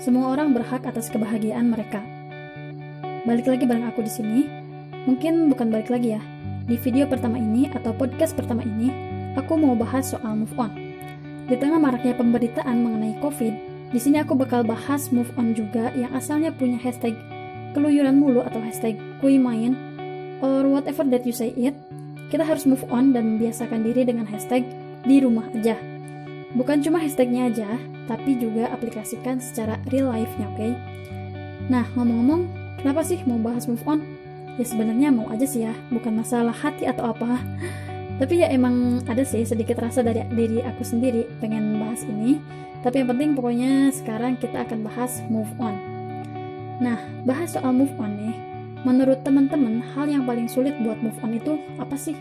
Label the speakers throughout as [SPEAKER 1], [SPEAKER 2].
[SPEAKER 1] Semua orang berhak atas kebahagiaan mereka. Balik lagi bareng aku di sini. Mungkin bukan balik lagi ya. Di video pertama ini atau podcast pertama ini, aku mau bahas soal move on. Di tengah maraknya pemberitaan mengenai COVID, di sini aku bakal bahas move on juga yang asalnya punya hashtag keluyuran mulu atau hashtag kui main or whatever that you say it. Kita harus move on dan membiasakan diri dengan hashtag di rumah aja. Bukan cuma hashtagnya aja, tapi juga aplikasikan secara real life-nya, oke? Nah, ngomong-ngomong, kenapa sih mau bahas move on? Ya sebenarnya mau aja sih ya, bukan masalah hati atau apa. Tapi ya emang ada sih sedikit rasa dari diri aku sendiri pengen bahas ini. Tapi yang penting pokoknya sekarang kita akan bahas move on. Nah, bahas soal move on nih. Menurut teman-teman, hal yang paling sulit buat move on itu apa sih?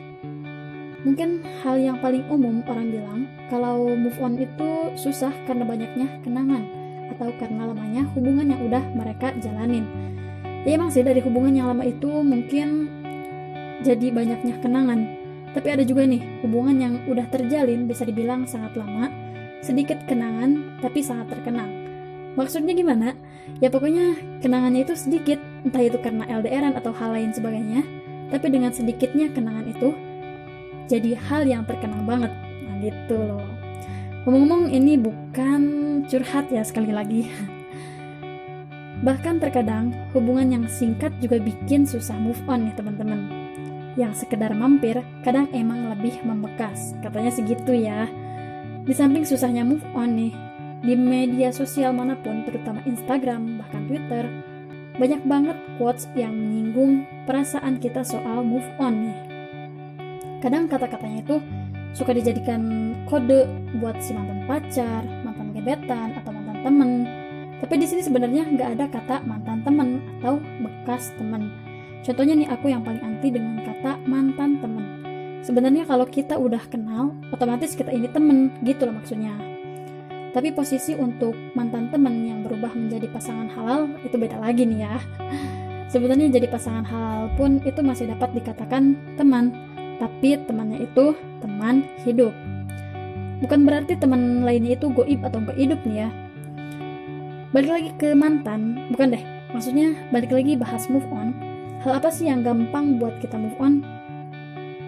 [SPEAKER 1] Mungkin hal yang paling umum orang bilang kalau move on itu susah karena banyaknya kenangan atau karena lamanya hubungan yang udah mereka jalanin. Ya emang sih dari hubungan yang lama itu mungkin jadi banyaknya kenangan. Tapi ada juga nih hubungan yang udah terjalin bisa dibilang sangat lama, sedikit kenangan tapi sangat terkenang. Maksudnya gimana? Ya pokoknya kenangannya itu sedikit, entah itu karena LDRan atau hal lain sebagainya. Tapi dengan sedikitnya kenangan itu jadi hal yang terkenang banget. Nah gitu loh. Ngomong-ngomong ini bukan curhat ya sekali lagi. Bahkan terkadang hubungan yang singkat juga bikin susah move on nih teman-teman. Yang sekedar mampir kadang emang lebih membekas. Katanya segitu ya. Di samping susahnya move on nih, di media sosial manapun terutama Instagram bahkan Twitter, banyak banget quotes yang menyinggung perasaan kita soal move on nih. Kadang kata-katanya itu suka dijadikan kode buat si mantan pacar, mantan gebetan, atau mantan temen. Tapi di sini sebenarnya nggak ada kata mantan temen atau bekas temen. Contohnya nih aku yang paling anti dengan kata mantan temen. Sebenarnya kalau kita udah kenal, otomatis kita ini temen, gitu loh maksudnya. Tapi posisi untuk mantan temen yang berubah menjadi pasangan halal itu beda lagi nih ya. Sebenarnya jadi pasangan halal pun itu masih dapat dikatakan teman. Tapi temannya itu teman hidup. Bukan berarti teman lainnya itu goib atau gak hidup nih ya. Balik lagi ke mantan, bukan deh. Maksudnya balik lagi bahas move on. Hal apa sih yang gampang buat kita move on?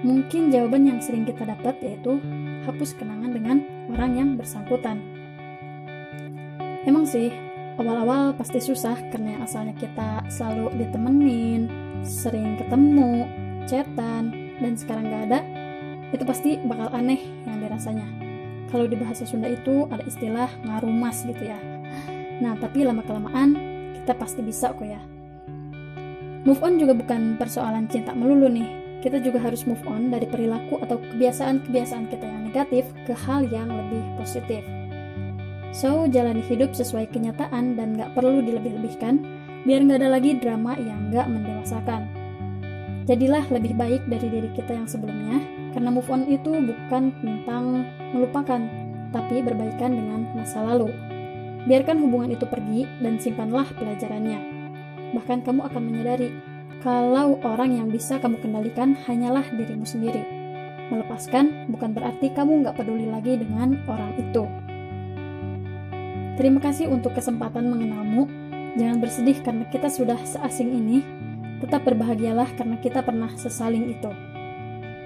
[SPEAKER 1] Mungkin jawaban yang sering kita dapat yaitu hapus kenangan dengan orang yang bersangkutan. Emang sih, awal-awal pasti susah karena yang asalnya kita selalu ditemenin, sering ketemu, chatan, dan sekarang gak ada, itu pasti bakal aneh yang dirasanya. Kalau di bahasa Sunda itu ada istilah ngarumas gitu ya. Nah, tapi lama-kelamaan kita pasti bisa kok ya. Move on juga bukan persoalan cinta melulu nih. Kita juga harus move on dari perilaku atau kebiasaan-kebiasaan kita yang negatif ke hal yang lebih positif. So, jalani hidup sesuai kenyataan dan gak perlu dilebih-lebihkan, biar gak ada lagi drama yang gak mendewasakan. Jadilah lebih baik dari diri kita yang sebelumnya, karena move on itu bukan tentang melupakan, tapi berbaikan dengan masa lalu. Biarkan hubungan itu pergi dan simpanlah pelajarannya. Bahkan kamu akan menyadari, kalau orang yang bisa kamu kendalikan hanyalah dirimu sendiri. Melepaskan bukan berarti kamu gak peduli lagi dengan orang itu. Terima kasih untuk kesempatan mengenalmu. Jangan bersedih karena kita sudah seasing ini. Tetap berbahagialah karena kita pernah sesaling itu.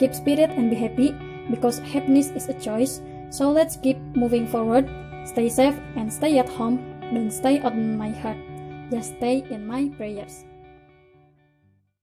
[SPEAKER 1] Keep spirit and be happy because happiness is a choice. So let's keep moving forward. Stay safe and stay at home. Don't stay on my heart. Just stay in my prayers.